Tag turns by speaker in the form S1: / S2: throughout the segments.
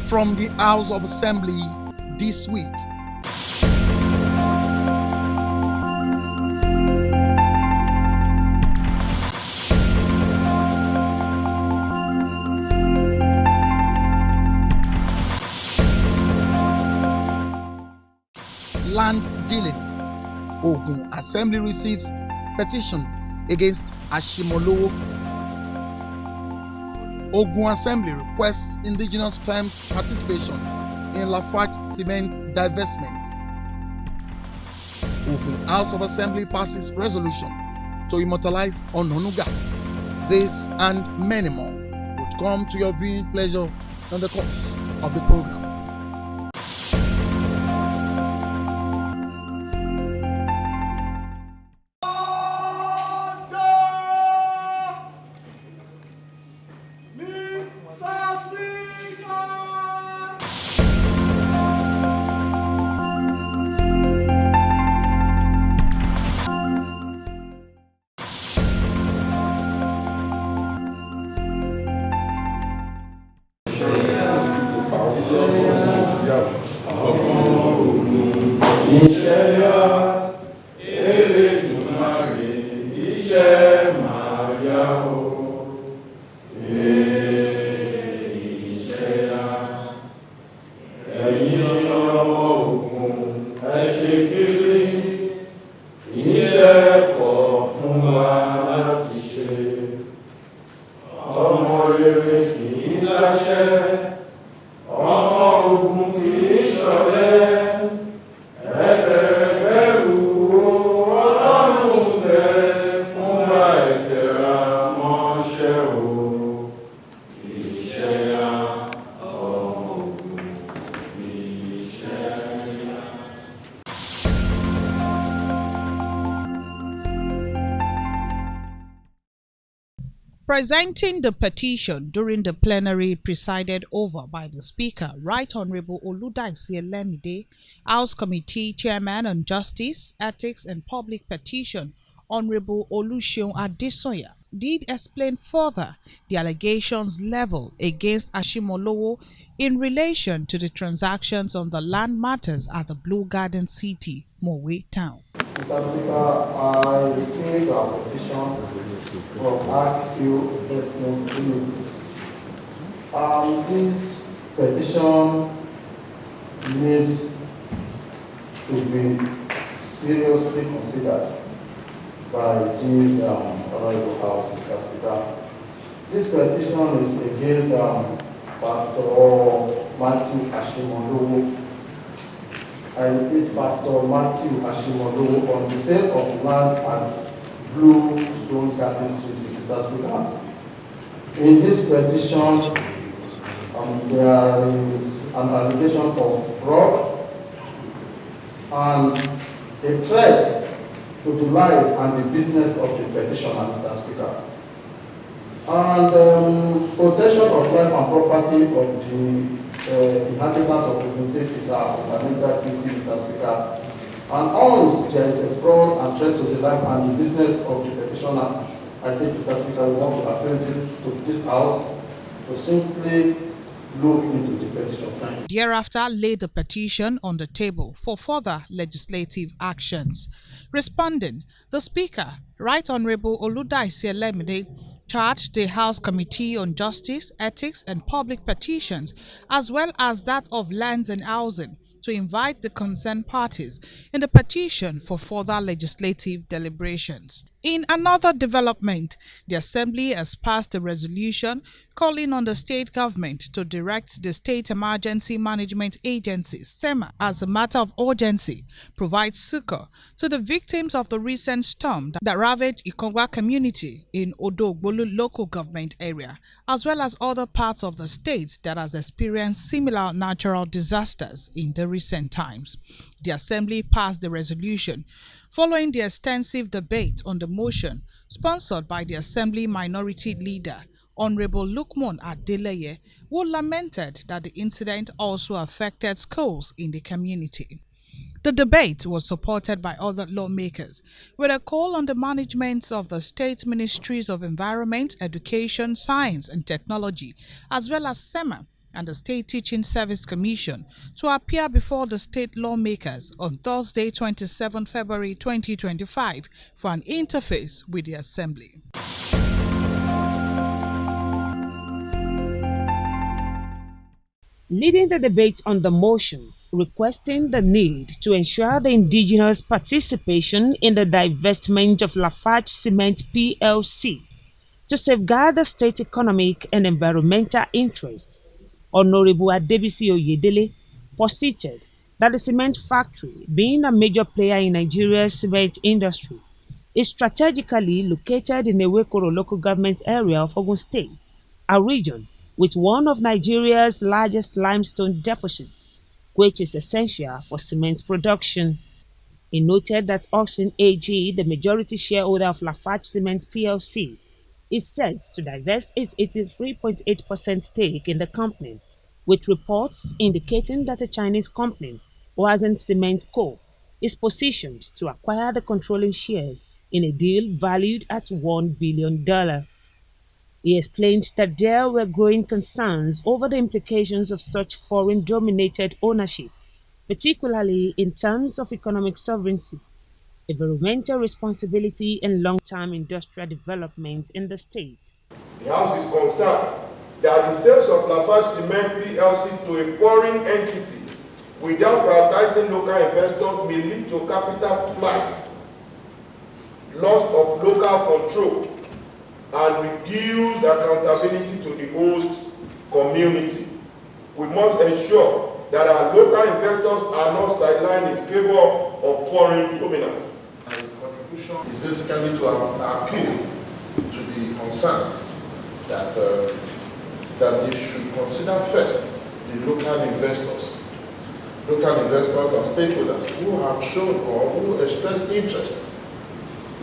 S1: from the House of Assembly this week. Land dealing. OGUN Assembly receives petition against ASHIMOLOWO. OGUN Assembly requests indigenous firms' participation in LAFARGE cement divestment. OGUN House of Assembly passes resolution to immortalize ONANUGA. This and many more would come to your viewing pleasure in the course of the program. Presenting the petition during the plenary presided over by the Speaker, Right Honorable Oludayse Lemide, House Committee Chairman on Justice, Ethics and Public Petition, Honorable Oluseun Adesoya, did explain further the allegations leveled against ASHIMOLOWO in relation to the transactions on the land matters at the Blue Garden City, Mowe Town.
S2: Mr. Speaker, I received a petition from DIVESTMENT committee. This petition needs to be seriously considered by this Honorable House, Mr. Speaker. This petition is against Pastor Matthew ASHIMOLOWO. I repeat, Pastor Matthew ASHIMOLOWO, on the sale of land at Blue Garden City, Mr. Speaker. In this petition, there is an allegation of fraud and a threat to the life and the business of the petitioner, Mr. Speaker. And protection of life and property of the inhabitants of the state is our fundamental duty, Mr. Speaker. And once there is a fraud and threat to the life and the business of the petitioner, I think, Mr. Speaker, we want to appeal this to this House to simply look into the petition.
S1: Thereafter, laid the petition on the table for further legislative actions. Responding, the Speaker, Right Honorable Oludayse Lemide, charged the House Committee on Justice, Ethics and Public Petitions, as well as that of Lands and Housing, to invite the concerned parties in the petition for further legislative deliberations. In another development, the Assembly has passed a resolution calling on the state government to direct the State Emergency Management Agency, SEMA, as a matter of urgency, provide succor to the victims of the recent storm that ravaged Ikongwa community in Odogbolu local government area, as well as other parts of the state that has experienced similar natural disasters in the recent times. The Assembly passed the resolution following the extensive debate on the motion sponsored by the Assembly Minority Leader, Honorable Lukman Adeleye, who lamented that the incident also affected schools in the community. The debate was supported by other lawmakers, with a call on the management of the state ministries of Environment, Education, Science and Technology, as well as SEMA, and the State Teaching Service Commission to appear before the state lawmakers on Thursday, 27 February 2025 for an interface with the Assembly.
S3: Leading the debate on the motion requesting the need to ensure the indigenous participation in the divestment of Lafarge Cement PLC to safeguard the state economic and environmental interests, Honorable Adebisi Oyedele posited that the cement factory, being a major player in Nigeria's cement industry, is strategically located in the Ewekoro local government area of Ogun State, a region with one of Nigeria's largest limestone deposits, which is essential for cement production. He noted that OGUN AG, the majority shareholder of Lafarge Cement PLC, is set to divest its 83.8% stake in the company, with reports indicating that a Chinese company, OGUN Cement Co., is positioned to acquire the controlling shares in a deal valued at $1 billion. He explained that there were growing concerns over the implications of such foreign-dominated ownership, particularly in terms of economic sovereignty, environmental responsibility, and long-term industrial development in the state.
S4: The House is concerned that the sales of Lafarge Cement PLC to a foreign entity without prioritizing local investors may lead to capital flight, loss of local control, and reduce the accountability to the host community. We must ensure that our local investors are not sidelined in favor of foreign dominance.
S5: And the contribution is basically to appeal to the concerns that they should consider first the local investors and stakeholders who have shown or who expressed interest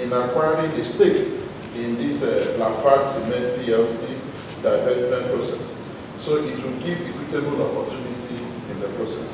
S5: in acquiring a stake in this Lafarge Cement PLC divestment process. So it will give equitable opportunity in the process.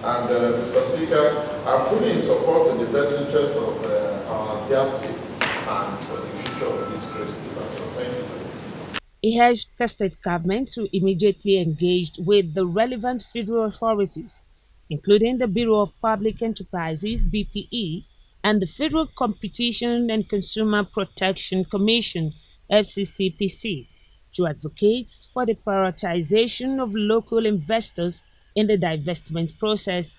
S5: And Mr. Speaker, I'm fully in support in the best interest of our dear state and the future of this great state as well. Thank you, sir.
S3: He urged the state government to immediately engage with the relevant federal authorities, including the Bureau of Public Enterprises (BPE) and the Federal Competition and Consumer Protection Commission (FCCPC), to advocate for the prioritization of local investors in the divestment process.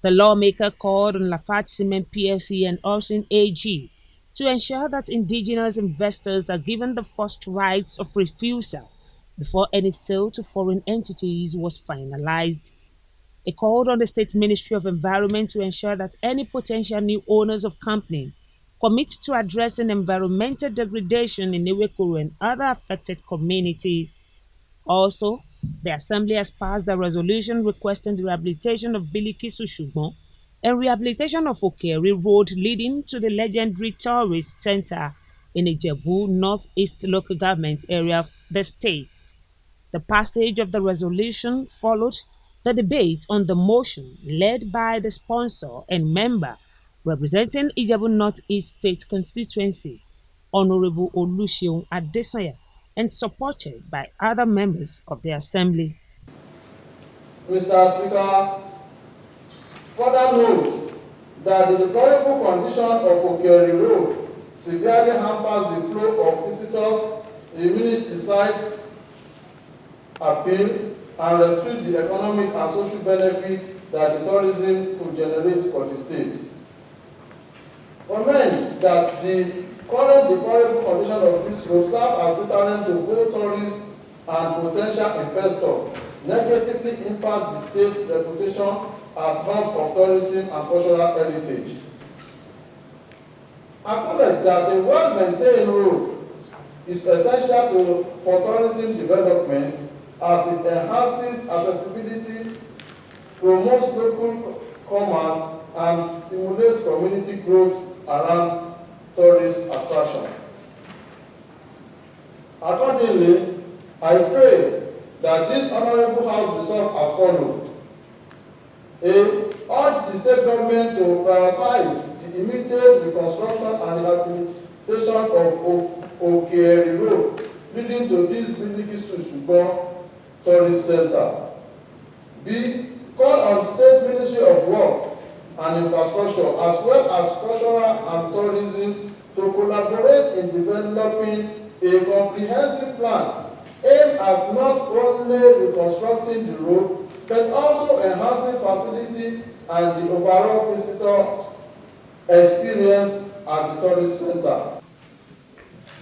S3: The lawmaker called on Lafarge Cement PLC and OGUN AG to ensure that indigenous investors are given the first rights of refusal before any sale to foreign entities was finalized. He called on the State Ministry of Environment to ensure that any potential new owners of company commit to addressing environmental degradation in Ewekoro and other affected communities. Also, the Assembly has passed a resolution requesting the rehabilitation of Biliki Sushubon and rehabilitation of Okeri Road leading to the legendary tourist center in Ijebu Northeast local government area of the state. The passage of the resolution followed the debate on the motion led by the sponsor and member representing Ijebu Northeast State Constituency, Honorable Oluseun Adesanya, and supported by other members of the Assembly.
S2: Mr. Speaker, further note that the deplorable condition of Okeri Road severely hampers the flow of visitors, diminish the site appeal, and restrict the economic and social benefit that the tourism could generate for the state. Comment that the current deplorable condition of this road serves as deterrent to both tourists and potential investors, negatively impact the state's reputation as hub of tourism and cultural heritage. Acknowledge that a well-maintained road is essential for tourism development as it enhances accessibility, promotes local commerce, and stimulates community growth around tourist attraction. Accordingly, I pray that this honorable House resolve as follows. A. Urge the state government to prioritize the immediate reconstruction and rehabilitation of Okeri Road leading to this Biliki Sushubon Tourist Center. B. Call on State Ministry of Work and Infrastructure as well as Cultural and Tourism to collaborate in developing a comprehensive plan aimed at not only reconstructing the road but also enhancing facility and the overall visitor experience at the tourist center.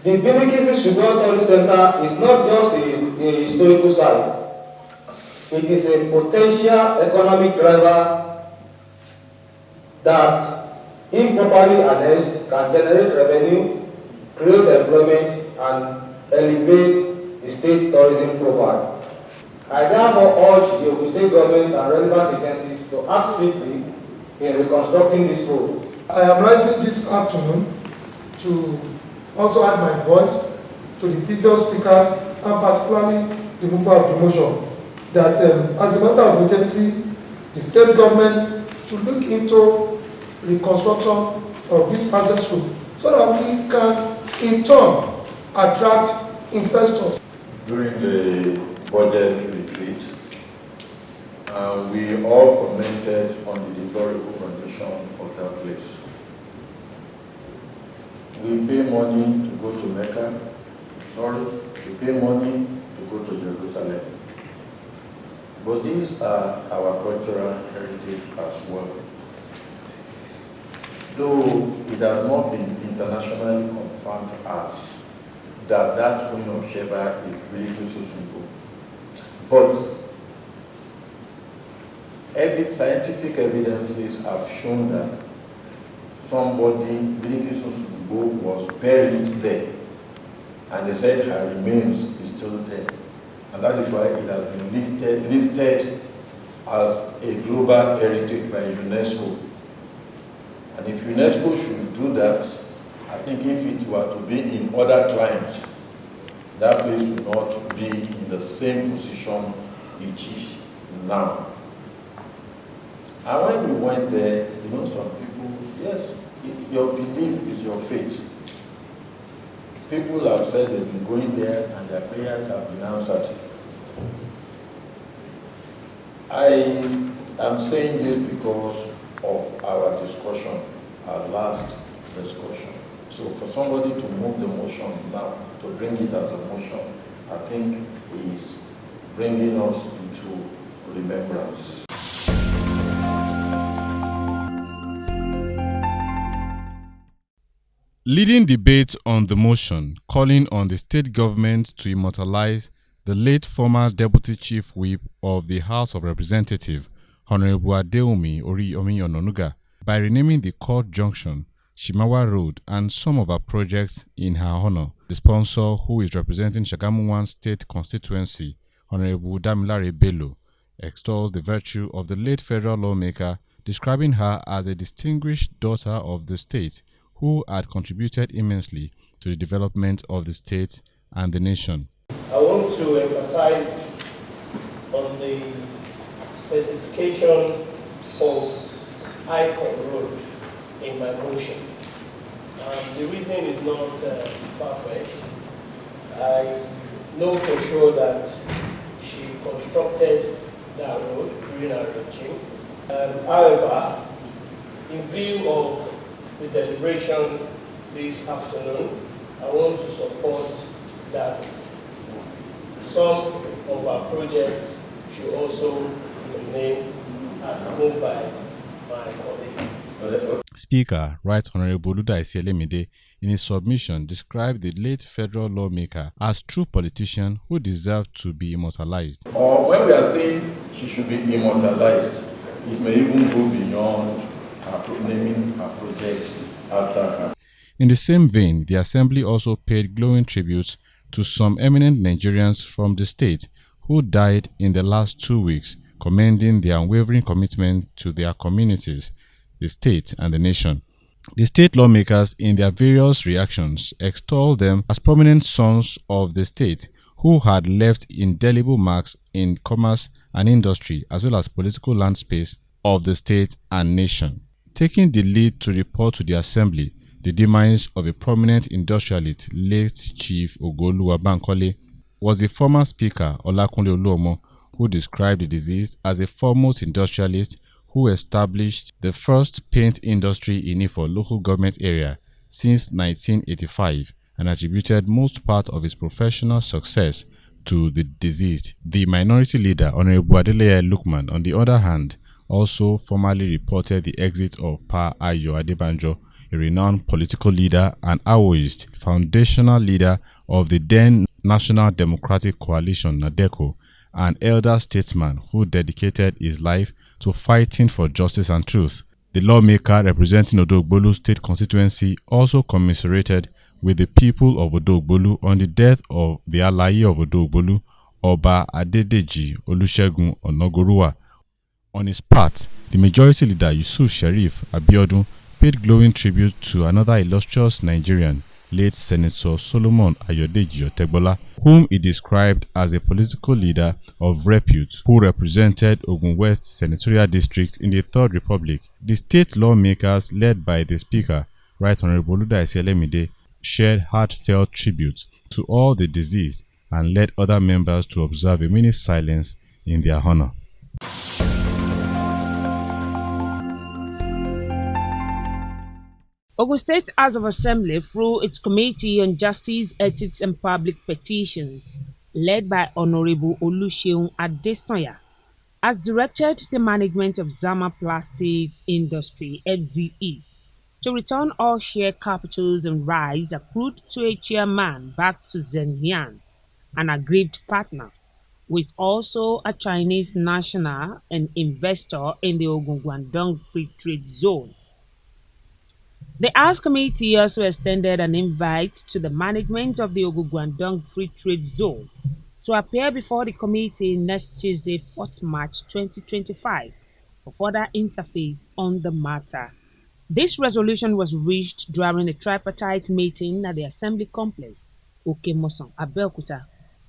S6: The Bilikisi Sugar Tourist Center is not just a historical site. It is a potential economic driver that, if properly harnessed, can generate revenue, create employment, and elevate the state tourism profile. I therefore urge the Ogun State government and relevant agencies to act swiftly in reconstructing this road.
S7: I am rising this afternoon to also add my voice to the previous speakers and particularly the mover of the motion that as a matter of urgency, the state government should look into reconstruction of this access road so that we can in turn attract investors.
S8: During the budget retreat, we all commented on the deplorable condition of that place. We pay money to go to Mecca, we pay money to go to Jerusalem. But these are our cultural heritage as well. Though it has not been internationally confirmed as that Queen of Sheba is Bilikisi Sugo. But scientific evidences have shown that somebody, Bilikisi Sugo, was buried there. And they said her remains is still there. And that is why it has been listed as a global heritage by UNESCO. And if UNESCO should do that, I think if it were to be in other climes, that place would not be in the same position it is now. And when we went there, you know, some people, yes, your belief is your faith. People have said they've been going there and their prayers have been answered. I am saying this because of our discussion, our last discussion. So for somebody to move the motion now, to bring it as a motion, I think is bringing us into remembrance.
S9: Leading debate on the motion calling on the state government to immortalize the late former Deputy Chief Whip of the House of Representatives, Honorable Adeomi Oriyomi ONANUGA, by renaming the Court Junction, Shimawa Road, and some of her projects in her honor. The sponsor, who is representing Shagamu 1 State Constituency, Honorable Damilare Bello, extols the virtue of the late federal lawmaker, describing her as a distinguished daughter of the state who had contributed immensely to the development of the state and the nation.
S10: I want to emphasize on the specification of Icon Road in my motion. The reason is not perfect. I know for sure that she constructed that road during her regime. However, in view of the deliberation this afternoon, I want to support that some of our projects should also remain as moved by my colleague.
S9: Speaker, Right Honorable Oludaisi Elemide, in his submission, described the late federal lawmaker as a true politician who deserved to be immortalized.
S8: Or when we are saying she should be immortalized, it may even go beyond naming her projects after her.
S9: In the same vein, the Assembly also paid glowing tributes to some eminent Nigerians from the state who died in the last 2 weeks, commending their unwavering commitment to their communities, the state, and the nation. The state lawmakers, in their various reactions, extolled them as prominent sons of the state who had left indelible marks in commerce and industry as well as political landscape of the state and nation. Taking the lead to report to the Assembly the demise of a prominent industrialist, late Chief Ogoluwa Bankole, was the former speaker Olakunle Oluomo, who described the deceased as a foremost industrialist who established the first paint industry in Ifo local government area since 1985 and attributed most part of his professional success to the deceased. The minority leader, Honorable Adeleye Lukman, on the other hand, also formally reported the exit of Pa Ayo Adebanjo, a renowned political leader and Awoist, foundational leader of the then National Democratic Coalition, NADECO, an elder statesman who dedicated his life to fighting for justice and truth. The lawmaker representing Odogbolu State constituency also commiserated with the people of Odogbolu on the death of the Alaye of Odogbolu, Oba Adedeji Olusegun Onogoruwa. On his part, the majority leader Yusuf Sharif Abiodun paid glowing tribute to another illustrious Nigerian, late Senator Solomon Ayodeji Otegbola, whom he described as a political leader of repute who represented Ogun West Senatorial District in the Third Republic. The state lawmakers, led by the Speaker, Right Honorable Oludaisi Elemide, shared heartfelt tribute to all the deceased and led other members to observe a minute's silence in their honor.
S3: Ogun State House of Assembly, through its Committee on Justice, Ethics and Public Petitions, led by Honorable Oluseun Adesanya, has directed the management of Zama Plastics Industry (FZE) to return all share capitals and rights accrued to a chairman back to Zhenyan, an aggrieved partner, who is also a Chinese national and investor in the Ogun Guangdong Free Trade Zone. The House Committee also extended an invite to the management of the Ogun Guangdong Free Trade Zone to appear before the committee next Tuesday, 4th March 2025, for further interface on the matter. This resolution was reached during a tripartite meeting at the Assembly Complex, Okemosan, Abeokuta,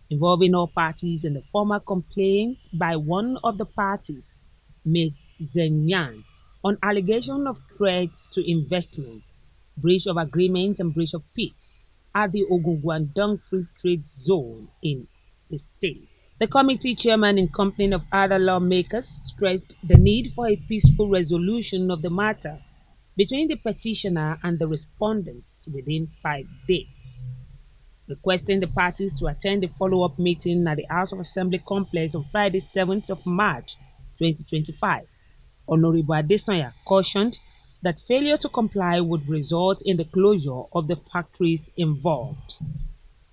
S3: involving all parties in the formal complaint by one of the parties, Ms. Zhenyan, on allegation of threats to investment, breach of agreement and breach of peace at the Ogun Guangdong Free Trade Zone in the state. The committee chairman, in company of other lawmakers, stressed the need for a peaceful resolution of the matter between the petitioner and the respondents within 5 days, requesting the parties to attend the follow-up meeting at the House of Assembly complex on Friday, 7th of March 2025. Honorable Adesanya cautioned that failure to comply would result in the closure of the factories involved.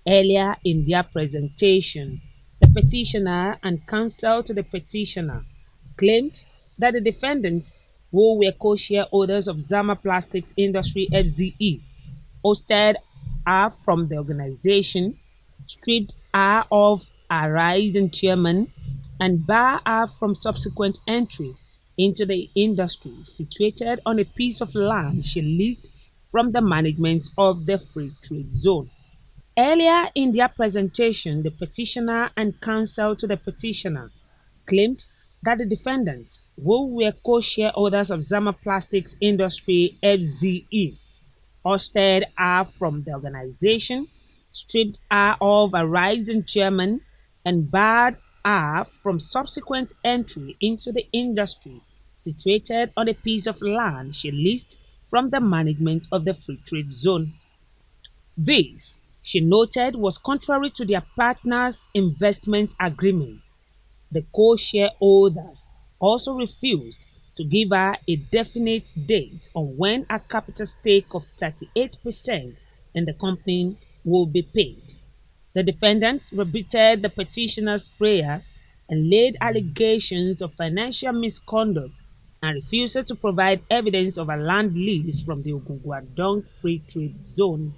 S3: Earlier in their presentation, the petitioner and counsel to the petitioner claimed that the defendants, who were co-shareholders of Zama Plastics Industry (FZE), ousted her from the organization, stripped her of her rights as chairman, and barred her from subsequent entry into the industry situated on a piece of land she leased from the management of the Free Trade Zone. Earlier in their presentation, the petitioner and counsel to the petitioner claimed that the defendants, who were co-shareholders of Zama Plastics Industry (FZE), ousted her from the organization, stripped her of her rights as chairman, and barred her from subsequent entry into the industry situated on a piece of land she leased from the management of the Free Trade Zone. This, she noted, was contrary to their partners' investment agreement. The co-shareholders also refused to give her a definite date on when a capital stake of 38% in the company will be paid. The defendants rebutted the petitioner's prayers and laid allegations of financial misconduct and refused to provide evidence of a land lease from the Ogun Guangdong Free Trade Zone.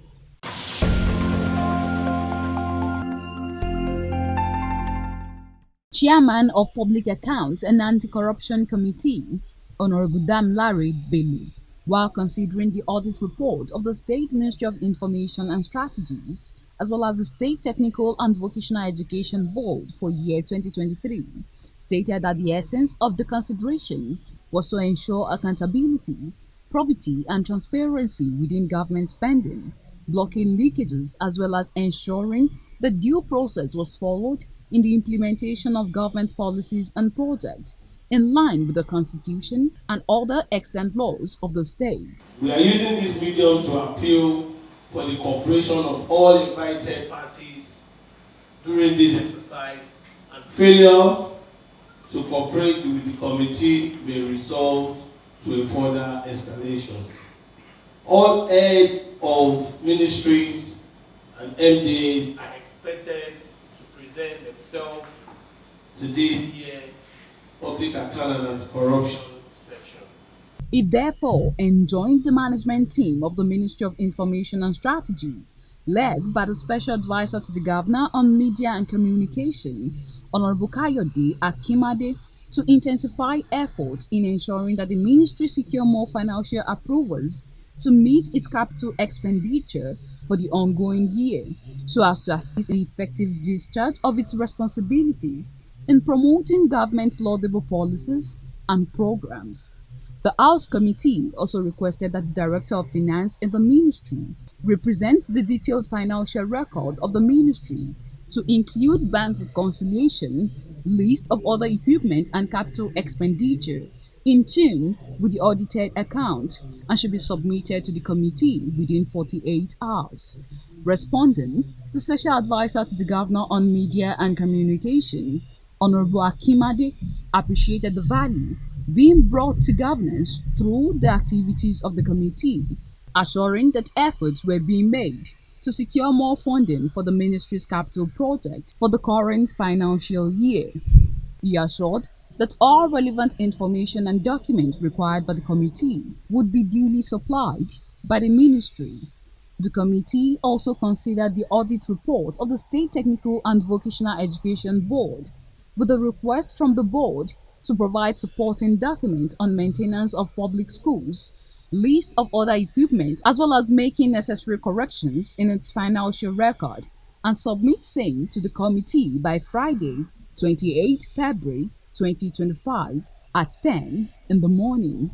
S11: Chairman of Public Accounts and Anti-Corruption Committee, Honorable Damilare Bello, while considering the audit report of the State Ministry of Information and Strategy, as well as the State Technical and Vocational Education Board for year 2023, stated that the essence of the consideration was to ensure accountability, probity, and transparency within government spending, blocking leakages as well as ensuring the due process was followed in the implementation of government policies and projects in line with the Constitution and other extant laws of the state.
S10: We are using this medium to appeal for the cooperation of all invited parties during this exercise, and failure to cooperate with the committee may result to a further escalation. All heads of ministries and MDAs are expected to present themselves to this year's Public Account and Anti-Corruption section.
S11: It therefore enjoined the management team of the Ministry of Information and Strategy, led by the Special Advisor to the Governor on Media and Communication, Honorable Kayode Akimade, to intensify efforts in ensuring that the ministry secure more financial approvals to meet its capital expenditure for the ongoing year, so as to assist in the effective discharge of its responsibilities in promoting government laudable policies and programs. The House Committee also requested that the Director of Finance in the ministry represent the detailed financial record of the ministry to include bank reconciliation, list of other equipment and capital expenditure in tune with the audited account, and should be submitted to the committee within 48 hours. Responding, the Special Advisor to the Governor on Media and Communication, Honorable Akimade, appreciated the value being brought to governance through the activities of the committee, assuring that efforts were being made to secure more funding for the ministry's capital project for the current financial year. He assured that all relevant information and documents required by the committee would be duly supplied by the ministry. The committee also considered the audit report of the State Technical and Vocational Education Board, with a request from the board to provide supporting documents on maintenance of public schools, list of other equipment, as well as making necessary corrections in its financial record, and submit same to the committee by Friday, 28 February 2025 at 10 in the morning.